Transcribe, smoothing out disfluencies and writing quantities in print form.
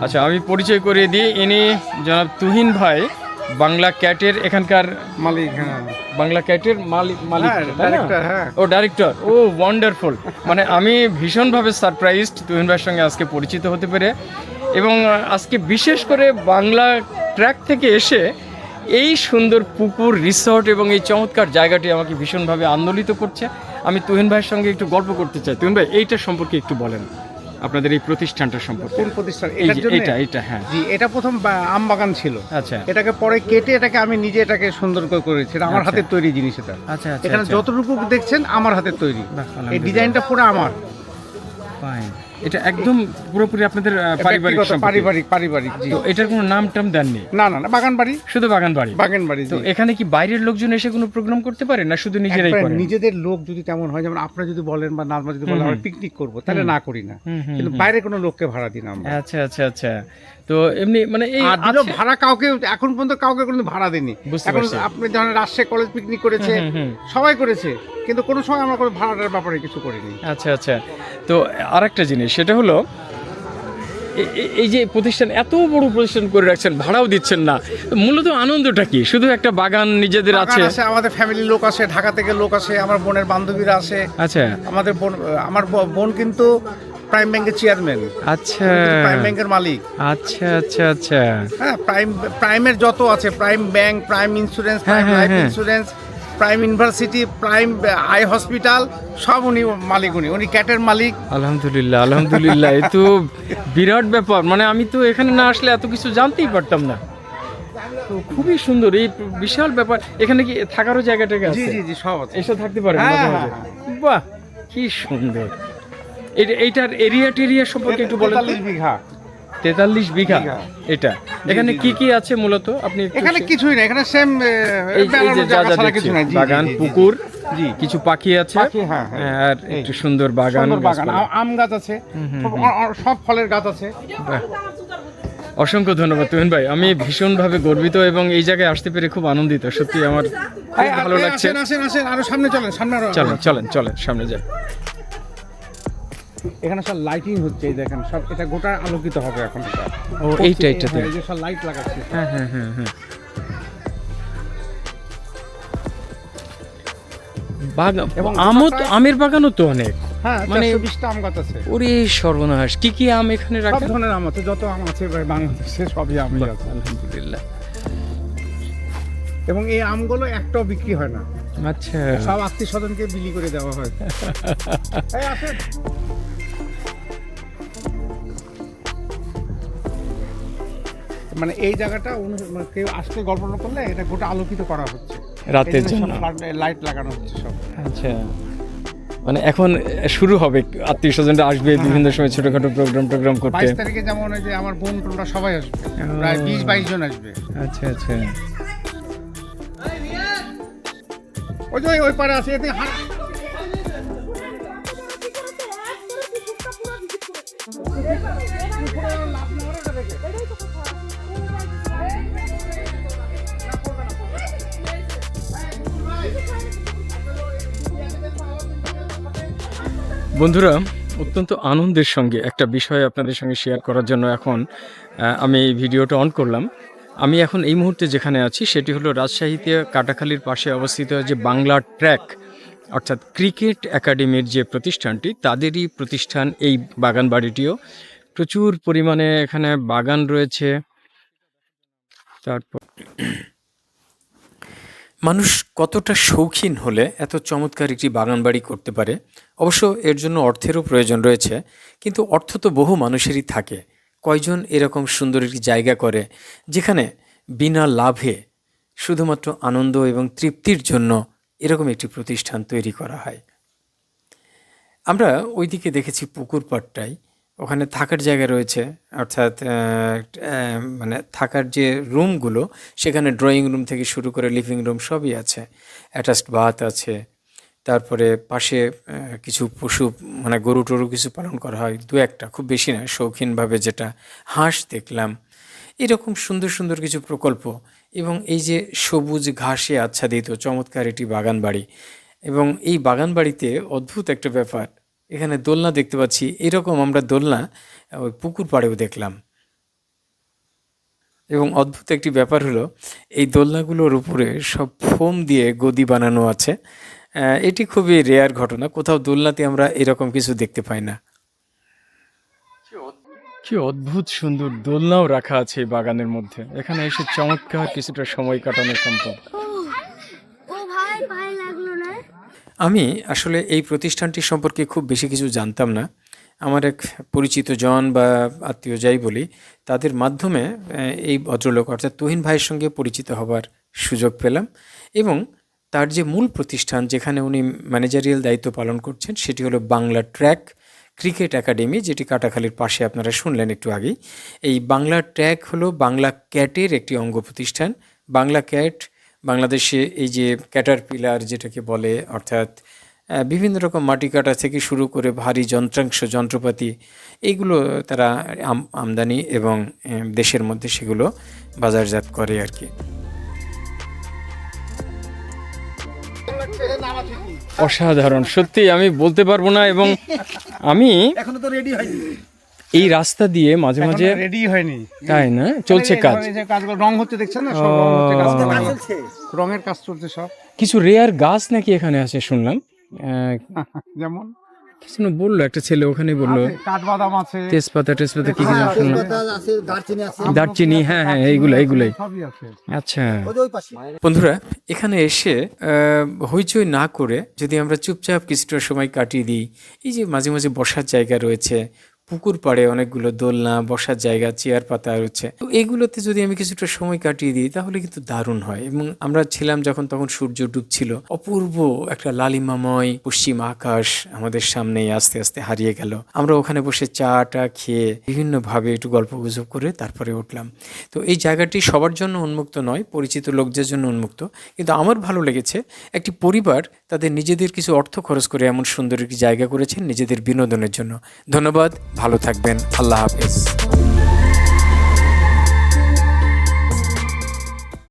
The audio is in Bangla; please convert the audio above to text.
আচ্ছা, আমি পরিচয় করিয়ে দিই, ইনি জনাব তুহিন ভাই, বাংলা ক্যাটের এখানকার মালিক। হ্যাঁ, বাংলা ক্যাটের মালিক হ্যাঁ, তাই না? ডাইরেক্টর। হ্যাঁ, ও ডাইরেক্টর, ও ওয়ান্ডারফুল। মানে আমি ভীষণভাবে সারপ্রাইজড তুহিন ভাইয়ের সঙ্গে আজকে পরিচিত হতে পেরে, এবং আজকে বিশেষ করে বাংলা ট্র্যাক থেকে এসে এই সুন্দর পুকুর, রিসর্ট এবং এই চমৎকার জায়গাটি আমাকে ভীষণভাবে আন্দোলিত করছে। আমি তুহিন ভাইয়ের সঙ্গে একটু গল্প করতে চাই। তুহিন ভাই, এইটা সম্পর্কে একটু বলেন, আপনাদের এই প্রতিষ্ঠানটা সম্পর্কে। কোন প্রতিষ্ঠান? এই এটার যে জন্য? এইটা হ্যাঁ। জি, এটা প্রথম আম বাগান ছিল। আচ্ছা এটাকে পরে কেটে এটাকে আমি নিজে এটাকে সুন্দর করে করেছি। এটা আমার আচ্ছা। হাতের তৈরি জিনিস। এটা আচ্ছা আচ্ছা, এখানে আচ্ছা। যতটুকু দেখছেন আমার হাতের তৈরি। বাহ, এই আলহামদুলিল্লাহ। ডিজাইনটা পুরো আমার Fine. এটা একদম পুরোপুরি আপনাদের পারিবারিক ব্যক্তিগত, সম্পত্তি। পারিবারিক। জি, তো এটার কোনো নাম টাম দেননি? না, বাগান বাড়ি। শুধু বাগান বাড়ি। বাগান বাড়ি। তো জি, এখানে কি বাইরের লোকজন এসে কোনো প্রোগ্রাম করতে পারে, না শুধু নিজেরাই একবার করেন? নিজেদের লোক যদি তেমন হয়, যেমন আপনারা যদি বলেন বা নাজমা যদি বলেন আমরা পিকনিক করবো, তাহলে না করি না। কিন্তু বাইরে কোনো লোককে ভাড়া দিই না আমরা। আচ্ছা আচ্ছা আচ্ছা। তো এমনি মানে এই আর দিলেও আছে- ভাড়া কাউকে এখন পর্যন্ত কাউকে কোনো ভাড়া দেয়নি। বুঝতে এখন পারছি। আপনি যখন রাজশাহী কলেজ পিকনিক করেছে, সবাই করেছে, কিন্তু কোনো সময় আমরা কোনো ভাড়াটার ব্যাপারে কিছু করিনি। আচ্ছা আচ্ছা। তো আরেকটা জিনিস, সেটা হলো এই যে প্রতিষ্ঠান, এত বড় প্রতিষ্ঠান করে রাখছেন, ভাড়াও দিচ্ছেন না, তো মূলত আনন্দটা কি? শুধু একটা বাগান নিজেদের বাগান আছে? আছে, আমাদের ফ্যামিলির লোক আসে, ঢাকা থেকে লোক আসে, আমার বোনের বান্ধবীরা আসে। আচ্ছা আমাদের বোন, আমার বোন কিন্তু প্রাইম ব্যাংকের চেয়ারম্যান, আচ্ছা প্রাইম ব্যাংকের মালিক। আচ্ছা আচ্ছা আচ্ছা। হ্যাঁ, প্রাইমের যত আছে, প্রাইম ব্যাংক, প্রাইম ইন্স্যুরেন্স, হ্যাঁ, প্রাইম হ্যাঁ, লাইফ হ্যাঁ। Insurance, prime university, prime eye hospital, সব উনি মালিক। উনি ক্যাটের মালিক। আলহামদুলিল্লাহ আলহামদুলিল্লাহ, এ তো বিরাট ব্যাপার। মানে আমি তো এখানে না আসলে এত কিছু জানতেই পারতাম না। তো খুবই সুন্দর এই বিশাল ব্যাপার। এখানে কি থাকারও জায়গাটা জি আছে? জি জি, সব আছে। এসে থাকতে পারেন হ্যাঁ, মাঝে হ্যাঁ, মাঝে? বাহ, কি সুন্দর। এইটার এরিয়া সম্পর্কে একটু বলেন তো। 43 বিঘা। 43 বিঘা বিঘা। এটা। এখানে জি, কি জি। কি আছে মূলত? আপনি একটু এখানে কিছুই না, এখানে সেম এই যে যা যা দেখছি, কিছু নাই। জি, বাগান, জি, জি, জি। পুকুর, জি, কিছু পাখি আছে, পাখি, হ্যাঁ, হ্যাঁ। আর একটু সুন্দর বাগান, সুন্দর বাগান, গাছপালা। আম গাছ আছে, সব ফলের গাছ আছে। বাহ। অসংখ্য ধন্যবাদ তুহিন ভাই, আমি ভীষণভাবে গর্বিত এবং এই জায়গায় আসতে পেরে খুব আনন্দিত। সত্যি আমার খুব ভালো লাগছে। আসেন, আরো সামনে চলেন, সামনে আরো। চলেন সামনে যাই। এখানে সব লাইটিং হচ্ছে, এই দেখেন, সব এটা গোটা আলোকিত হবে এখন। ও, এইটাতে। হ্যাঁ, এই যে সব লাইট লাগাচ্ছে। হ্যাঁ। বাগান এবং আমের বাগানও তো অনেক। হ্যাঁ, মানে 420টা আম গাছ আছে। ওরে সর্বনাশ, কি কি আম এখানে সব রাখেন? ধরনের আম আছে, যত আম আছে ভাই বাংলাদেশে সবই আমই আছে। আলহামদুলিল্লাহ। এবং এই আমগুলো একটাও বিক্রি হয় না, আচ্ছা সব আত্মীয় স্বজনকে বিলি করে দেওয়া হয়। এই আসেন। মানে এই জায়গাটা মানে কেউ আসলে গল্প না করলে এটা গোটা আলোকিত করা হচ্ছে রাতের জন্য। লাইট লাগানো হচ্ছে সব। আচ্ছা, মানে এখন শুরু হবে, আত্মীয় স্বজনরা আসবে বিভিন্ন সময় ছোটখাটো প্রোগ্রাম করতে। 22 তারিখে যেমন ওই যে আমার বোন টোনরা সবাই আসবে, প্রায় 20-22 জন আসবে। আচ্ছা ওই যে ওই পারে আছে, এতে বন্ধুরা, অত্যন্ত আনন্দের সঙ্গে একটা বিষয় আপনাদের সঙ্গে শেয়ার করার জন্য এখন আমি এই ভিডিওটা অন করলাম। আমি এখন এই মুহূর্তে যেখানে আছি সেটি হলো রাজশাহীতে কাটাখালীর পাশে অবস্থিত যে বাংলা ট্র্যাক, অর্থাৎ ক্রিকেট একাডেমির যে প্রতিষ্ঠানটি, তাদেরই প্রতিষ্ঠান এই বাগান বাড়িটিও। প্রচুর পরিমাণে এখানে বাগান রয়েছে। তারপর মানুষ কতটা শৌখিন হলে এত চমৎকার একটি বাগান বাড়ি করতে পারে? অবশ্য এর জন্য অর্থেরও প্রয়োজন রয়েছে, কিন্তু অর্থ তো বহু মানুষেরই থাকে। কয়জন এরকম সুন্দর একটি জায়গা করে যেখানে বিনা লাভে শুধুমাত্র আনন্দ এবং তৃপ্তির জন্য এরকম একটি প্রতিষ্ঠান তৈরি করা হয়? আমরা ওইদিকে দেখেছি পুকুর পাড়টায়, ওখানে থাকার জায়গা রয়েছে, অর্থাৎ মানে থাকার যে রুমগুলো, সেখানে ড্রয়িং রুম থেকে শুরু করে লিভিং রুম সবই আছে, অ্যাটাচড বাথ আছে। তারপরে পাশে কিছু পশু, মানে গরু টরু কিছু পালন করা হয়, দু একটা, খুব বেশি না, শৌখিনভাবে যেটা হাঁস দেখলাম। এরকম সুন্দর সুন্দর কিছু প্রকল্প, এবং এই যে সবুজ ঘাসে আচ্ছাদিত চমৎকার একটি বাগান বাড়ি। এবং এই বাগান বাড়িতে অদ্ভুত একটা ব্যাপার, এখানে দোলনা দেখতে পাচ্ছি। এরকম আমরা দোলনা ওই পুকুর পাড়েও দেখলাম। এবং অদ্ভুত একটি ব্যাপার হলো এই দোলনাগুলোর উপরে সব ফোম দিয়ে গদি বানানো আছে। এটি খুবই রেয়ার ঘটনা, কোথাও দোলনাতে আমরা এরকম কিছু দেখতে পাই না। কি অদ্ভুত সুন্দর দোলনাও রাখা আছে এই বাগানের মধ্যে। এখানে এসে চমৎকার কিছুটা সময় কাটানো সম্ভব। ও ভাই ভাই লাগলো না। আমি আসলে এই প্রতিষ্ঠানটি সম্পর্কে খুব বেশি কিছু জানতাম না। আমার এক পরিচিত জন বা আত্মীয় যাই বলি, তাদের মাধ্যমে এই ভদ্রলোক অর্থাৎ তুহিন ভাইয়ের সঙ্গে পরিচিত হবার সুযোগ পেলাম এবং তার যে মূল প্রতিষ্ঠান যেখানে উনি ম্যানেজারিয়াল দায়িত্ব পালন করছেন সেটি হলো বাংলা ট্র্যাক ক্রিকেট একাডেমি, যেটি কাটাখালীর পাশে আপনারা শুনলেন একটু আগেই। এই বাংলা ট্র্যাক হলো বাংলা ক্যাটের একটি অঙ্গ প্রতিষ্ঠান। বাংলা ক্যাট বাংলাদেশে এই যে ক্যাটারপিলার যেটাকে বলে, অর্থাৎ বিভিন্ন রকম মাটি কাটা থেকে শুরু করে ভারী যন্ত্রাংশ যন্ত্রপাতি, এইগুলো তারা আমদানি এবং দেশের মধ্যে সেগুলো বাজারজাত করে আর কি। অসাধারণ, সত্যি আমি বলতে পারবো না। এবং আমি এখনো তো রেডি হয়নি, এই রাস্তা দিয়ে মাঝে মাঝে, রেডি হয়নি, তাই না, চলছে কাজ, এই যে কাজগুলো রং হচ্ছে দেখছেন না, সব রং হচ্ছে, কাজ চলছে, রঙের কাজ চলছে সব। কিছু রেয়ার গাছ নাকি এখানে আছে শুনলাম। যেমন কিছু না বললো একটা ছেলে ওখানে, বললো কাঠবাদাম আছে, তেজপাতা টেজপাতা কি কিছু শুনলাম, দারচিনি, হ্যাঁ হ্যাঁ এইগুলাই। সবই আছে। আচ্ছা বন্ধুরা, এখানে এসে হইচই না করে যদি আমরা চুপচাপ কিছুটা সময় কাটিয়ে দিই, এই যে মাঝে মাঝে বসার জায়গা রয়েছে, পুকুর পাড়ে অনেকগুলো দোলনা, বসার জায়গা, চেয়ার পাতা রয়েছে, তো এগুলোতে যদি আমি কিছুটা সময় কাটিয়ে দিই তাহলে কিন্তু দারুণ হয়। এবং আমরা ছিলাম যখন, তখন সূর্য ডুবছিল, অপূর্ব একটা লালিমাময় পশ্চিম আকাশ আমাদের সামনে আস্তে আস্তে হারিয়ে গেল। আমরা ওখানে বসে চা টা খেয়ে বিভিন্নভাবে একটু গল্প গুজব করে তারপরে উঠলাম। তো এই জায়গাটি সবার জন্য উন্মুক্ত নয়, পরিচিত লোকদের জন্য উন্মুক্ত, কিন্তু আমার ভালো লেগেছে একটি পরিবার তাদের নিজেদের কিছু অর্থ খরচ করে এমন সুন্দর একটি জায়গা করেছেন নিজেদের বিনোদনের জন্য। ধন্যবাদ, ভালো থাকবেন, আল্লাহ হাফেজ।